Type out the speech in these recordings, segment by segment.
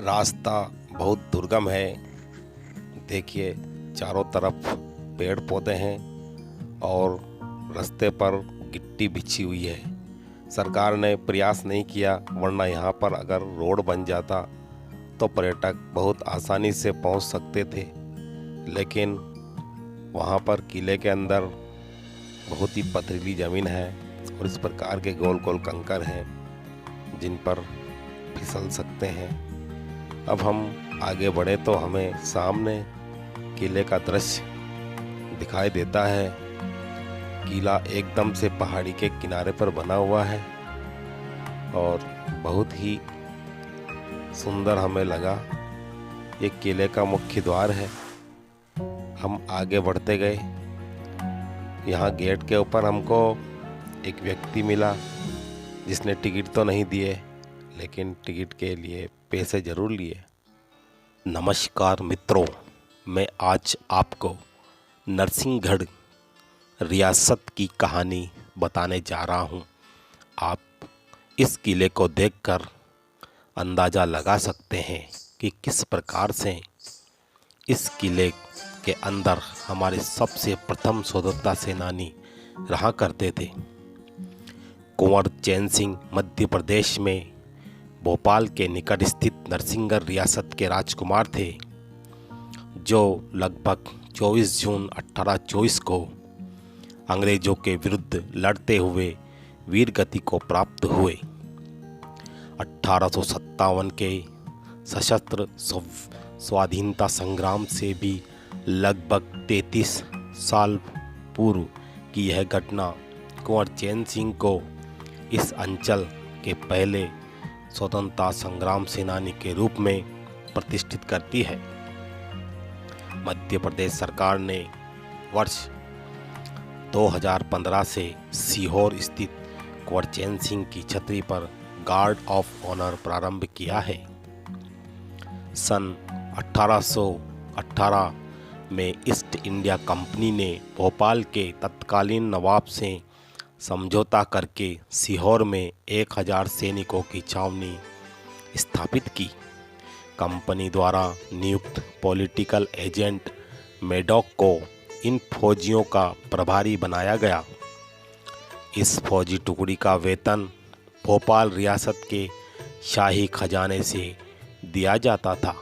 रास्ता बहुत दुर्गम है। देखिए, चारों तरफ पेड़ पौधे हैं और रास्ते पर गिट्टी बिछी हुई है। सरकार ने प्रयास नहीं किया, वरना यहाँ पर अगर रोड बन जाता तो पर्यटक बहुत आसानी से पहुँच सकते थे। लेकिन वहाँ पर किले के अंदर बहुत ही पथरीली ज़मीन है और इस प्रकार के गोल गोल कंकर हैं जिन पर फिसल सकते हैं। अब हम आगे बढ़े तो हमें सामने किले का दृश्य दिखाई देता है। किला एकदम से पहाड़ी के किनारे पर बना हुआ है और बहुत ही सुंदर हमें लगा। ये किले का मुख्य द्वार है। हम आगे बढ़ते गए। यहाँ गेट के ऊपर हमको एक व्यक्ति मिला जिसने टिकट तो नहीं दिए, लेकिन टिकट के लिए पैसे ज़रूर लिए। नमस्कार मित्रों, मैं आज आपको नरसिंहगढ़ रियासत की कहानी बताने जा रहा हूँ। आप इस किले को देखकर अंदाज़ा लगा सकते हैं कि किस प्रकार से इस किले के अंदर हमारे सबसे प्रथम स्वतंत्रता सेनानी रहा करते थे। कुंवर चैन सिंह मध्य प्रदेश में भोपाल के निकट स्थित नरसिंहगढ़ रियासत के राजकुमार थे, जो लगभग 24 जून 1824 को अंग्रेज़ों के विरुद्ध लड़ते हुए वीर गति को प्राप्त हुए। 1857 के सशस्त्र स्वाधीनता संग्राम से भी लगभग 33 साल पूर्व की यह घटना कुंवर चैन सिंह को इस अंचल के पहले स्वतंत्रता संग्राम सेनानी के रूप में प्रतिष्ठित करती है। मध्य प्रदेश सरकार ने वर्ष 2015 से सीहोर स्थित कुंवर चैन सिंह की छतरी पर गार्ड ऑफ ऑनर प्रारंभ किया है। सन 1818 में ईस्ट इंडिया कंपनी ने भोपाल के तत्कालीन नवाब से समझौता करके सीहोर में 1000 सैनिकों की छावनी स्थापित की। कंपनी द्वारा नियुक्त पॉलिटिकल एजेंट मैडॉक को इन फौजियों का प्रभारी बनाया गया। इस फौजी टुकड़ी का वेतन भोपाल रियासत के शाही खजाने से दिया जाता था।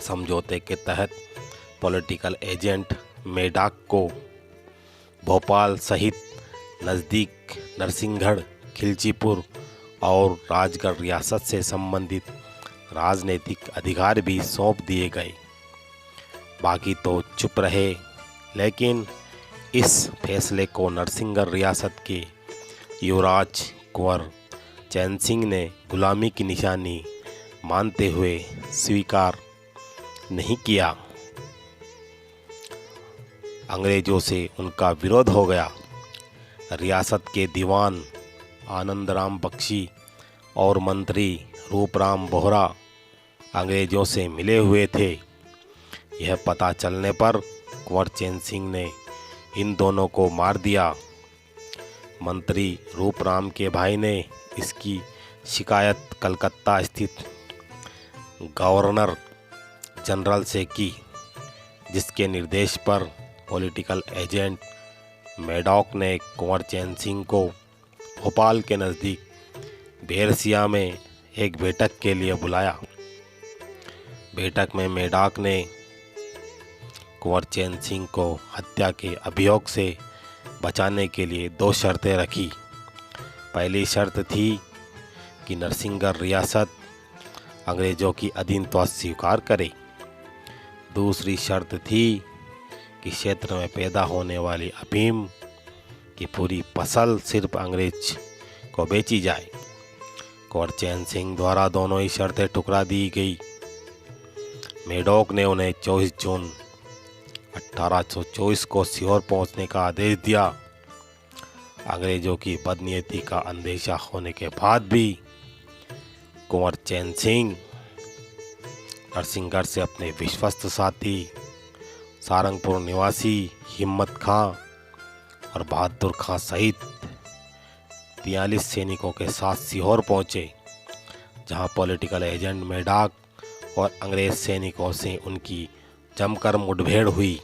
समझौते के तहत पॉलिटिकल एजेंट मैडॉक को भोपाल सहित नज़दीक नरसिंहगढ़, खिलचीपुर और राजगढ़ रियासत से संबंधित राजनीतिक अधिकार भी सौंप दिए गए। बाकी तो चुप रहे, लेकिन इस फैसले को नरसिंहगढ़ रियासत के युवराज कुंवर चैन सिंह ने गुलामी की निशानी मानते हुए स्वीकार नहीं किया। अंग्रेज़ों से उनका विरोध हो गया। रियासत के दीवान आनंदराम बख्शी और मंत्री रूपराम बोहरा अंग्रेज़ों से मिले हुए थे। यह पता चलने पर कुंवर चैन सिंह ने इन दोनों को मार दिया। मंत्री रूपराम के भाई ने इसकी शिकायत कलकत्ता स्थित गवर्नर जनरल से की, जिसके निर्देश पर पॉलिटिकल एजेंट मैडॉक ने कुंवर चैन सिंह को भोपाल के नज़दीक बैरसिया में एक बैठक के लिए बुलाया। बैठक में मैडॉक ने कुंवर चैन सिंह को हत्या के अभियोग से बचाने के लिए 2 शर्तें रखी। पहली शर्त थी कि नरसिंहगढ़ रियासत अंग्रेज़ों की अधीनता स्वीकार करे। दूसरी शर्त थी कि क्षेत्र में पैदा होने वाली अफीम की पूरी फसल सिर्फ अंग्रेज को बेची जाए। कुंवर चैन सिंह द्वारा दोनों ही शर्तें ठुकरा दी गई। मैडॉक ने उन्हें 24 जून 1824 को सीहोर पहुंचने का आदेश दिया। अंग्रेज़ों की बदनीयती का अंदेशा होने के बाद भी कुंवर चैन सिंह नरसिंहगढ़ से अपने विश्वस्त साथी सारंगपुर निवासी हिम्मत खां और बहादुर खां सहित 43 सैनिकों के साथ सीहोर पहुंचे, जहां पॉलिटिकल एजेंट मैडॉक और अंग्रेज सैनिकों से उनकी जमकर मुठभेड़ हुई।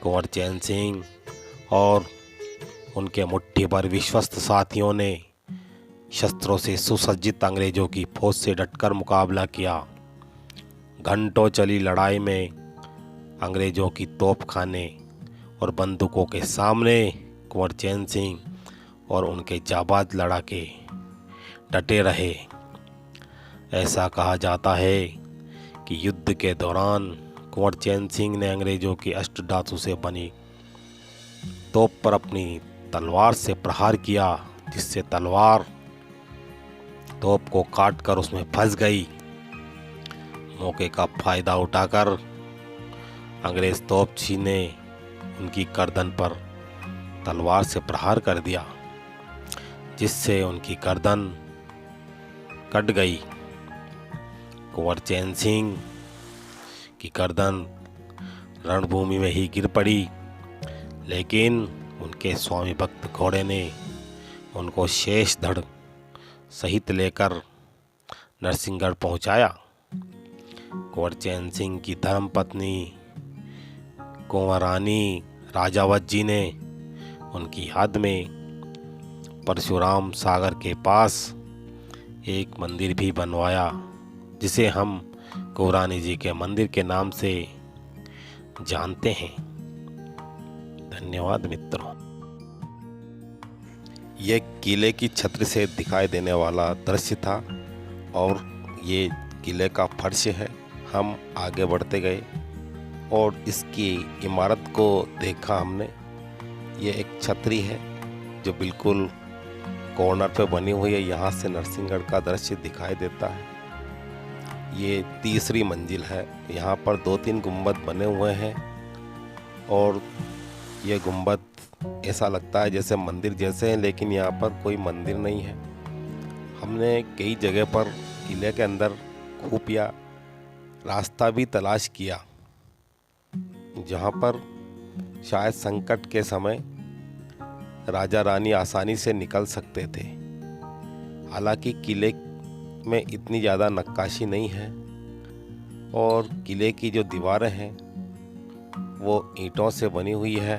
कुंवर चैन सिंह और उनके मुट्ठी भर विश्वस्त साथियों ने शस्त्रों से सुसज्जित अंग्रेजों की फौज से डटकर मुकाबला किया। घंटों चली लड़ाई में अंग्रेजों की तोपखाने और बंदूकों के सामने कुंवर चैन सिंह और उनके जाबाज लड़ाके डटे रहे। ऐसा कहा जाता है कि युद्ध के दौरान कुंवर चैन सिंह ने अंग्रेजों की अष्टधातु से बनी तोप पर अपनी तलवार से प्रहार किया, जिससे तलवार तोप को काटकर उसमें फंस गई। मौके का फायदा उठाकर अंग्रेज तोपची ने उनकी गर्दन पर तलवार से प्रहार कर दिया, जिससे उनकी गर्दन कट गई। कुंवर चैन सिंह की गर्दन रणभूमि में ही गिर पड़ी, लेकिन उनके स्वामी भक्त घोड़े ने उनको शेष धड़ सहित लेकर नरसिंहगढ़ पहुंचाया। कुंवर चैन सिंह की धर्मपत्नी कुंवरानी राजावत जी ने उनकी याद में परशुराम सागर के पास एक मंदिर भी बनवाया, जिसे हम कुंवरानी जी के मंदिर के नाम से जानते हैं। धन्यवाद मित्रों। ये किले की छत्र से दिखाई देने वाला दृश्य था और ये किले का फर्श है। हम आगे बढ़ते गए और इसकी इमारत को देखा हमने। ये एक छतरी है जो बिल्कुल कॉर्नर पे बनी हुई है। यहाँ से नरसिंहगढ़ का दृश्य दिखाई देता है। ये तीसरी मंजिल है। यहाँ पर 2-3 गुंबद बने हुए हैं और ये गुंबद ऐसा लगता है जैसे मंदिर जैसे हैं, लेकिन यहाँ पर कोई मंदिर नहीं है। हमने कई जगह पर किले के अंदर खुफिया रास्ता भी तलाश किया, जहाँ पर शायद संकट के समय राजा रानी आसानी से निकल सकते थे। हालांकि किले में इतनी ज़्यादा नक्काशी नहीं है और किले की जो दीवारें हैं वो ईंटों से बनी हुई है।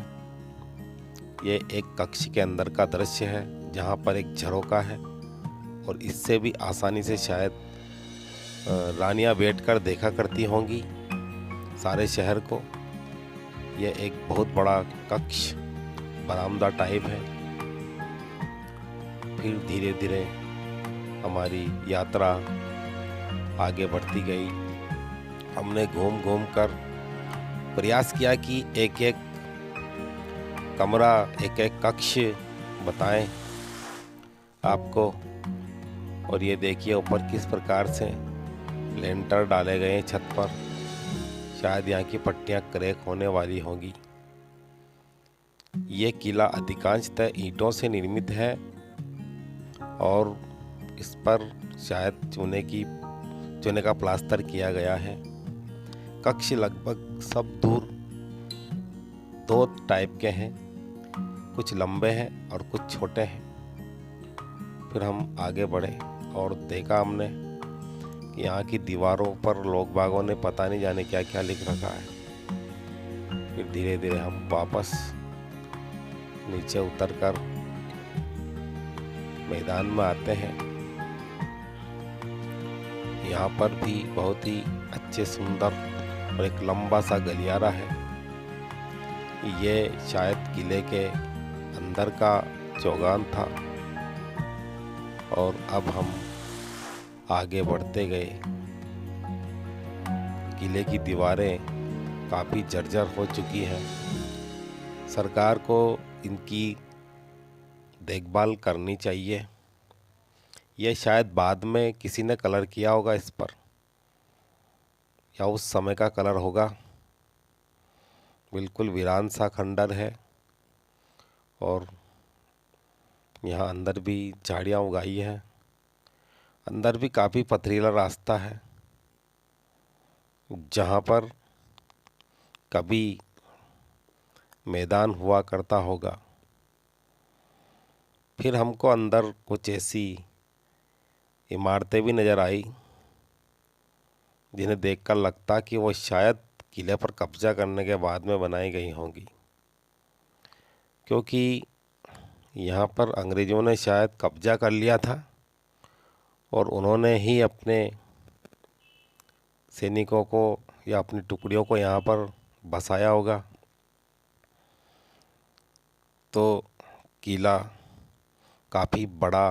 ये एक कक्ष के अंदर का दृश्य है, जहाँ पर एक झरोका है और इससे भी आसानी से शायद रानियां बैठकर देखा करती होंगी सारे शहर को। यह एक बहुत बड़ा कक्ष बरामदा टाइप है। फिर धीरे धीरे हमारी यात्रा आगे बढ़ती गई। हमने घूम घूम कर प्रयास किया कि एक एक कमरा, एक एक कक्ष बताएं आपको। और ये देखिए ऊपर किस प्रकार से लेंटर डाले गए हैं छत पर। शायद यहाँ की पट्टियाँ क्रैक होने वाली होंगी। ये किला अधिकांशतः ईंटों से निर्मित है और इस पर शायद चूने का प्लास्टर किया गया है। कक्ष लगभग सब दूर 2 टाइप के हैं, कुछ लंबे हैं और कुछ छोटे हैं। फिर हम आगे बढ़े और देखा हमने कि यहाँ की दीवारों पर लोग बागों ने पता नहीं जाने क्या क्या लिख रखा है। फिर धीरे धीरे हम वापस नीचे उतरकर मैदान में आते हैं। यहाँ पर भी बहुत ही अच्छे सुंदर और एक लंबा सा गलियारा है। ये शायद किले के अंदर का चौगान था। और अब हम आगे बढ़ते गए। किले की दीवारें काफ़ी जर्जर हो चुकी हैं। सरकार को इनकी देखभाल करनी चाहिए। यह शायद बाद में किसी ने कलर किया होगा इस पर, या उस समय का कलर होगा। बिल्कुल वीरान सा खंडर है और यहाँ अंदर भी झाड़ियाँ उगाई हैं। अंदर भी काफ़ी पथरीला रास्ता है, जहाँ पर कभी मैदान हुआ करता होगा। फिर हमको अंदर कुछ ऐसी इमारतें भी नज़र आई जिन्हें देखकर लगता कि वो शायद किले पर कब्जा करने के बाद में बनाई गई होंगी, क्योंकि यहाँ पर अंग्रेज़ों ने शायद कब्जा कर लिया था और उन्होंने ही अपने सैनिकों को या अपनी टुकड़ियों को यहाँ पर बसाया होगा। तो किला काफ़ी बड़ा,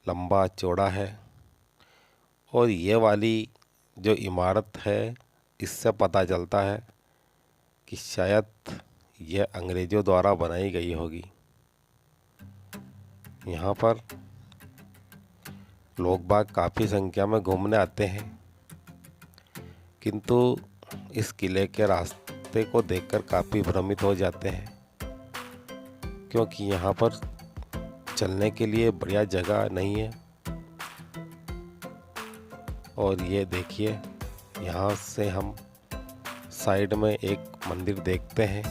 लंबा चौड़ा है और ये वाली जो इमारत है, इससे पता चलता है कि शायद यह अंग्रेज़ों द्वारा बनाई गई होगी। यहाँ पर लोग बाग काफ़ी संख्या में घूमने आते हैं, किंतु इस किले के रास्ते को देखकर काफ़ी भ्रमित हो जाते हैं, क्योंकि यहाँ पर चलने के लिए बढ़िया जगह नहीं है। और ये देखिए, यहाँ से हम साइड में एक मंदिर देखते हैं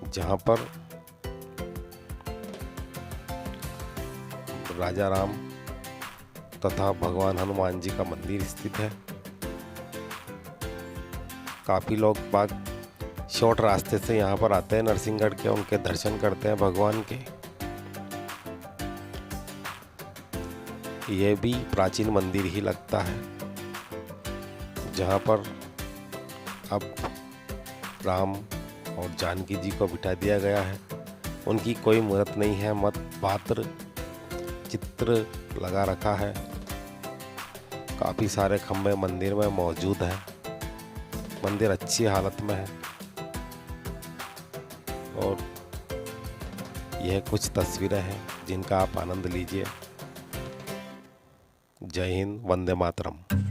जहाँ पर राजा राम तथा भगवान हनुमान जी का मंदिर स्थित है। काफ़ी लोग बाग शॉर्ट रास्ते से यहाँ पर आते हैं नरसिंहगढ़ के, उनके दर्शन करते हैं भगवान के। यह भी प्राचीन मंदिर ही लगता है, जहाँ पर अब राम और जानकी जी को बिठा दिया गया है। उनकी कोई मूर्त नहीं है, मात्र चित्र लगा रखा है। काफ़ी सारे खंभे मंदिर में मौजूद हैं। मंदिर अच्छी हालत में है और यह कुछ तस्वीरें हैं जिनका आप आनंद लीजिए। जय हिंद, वंदे मातरम।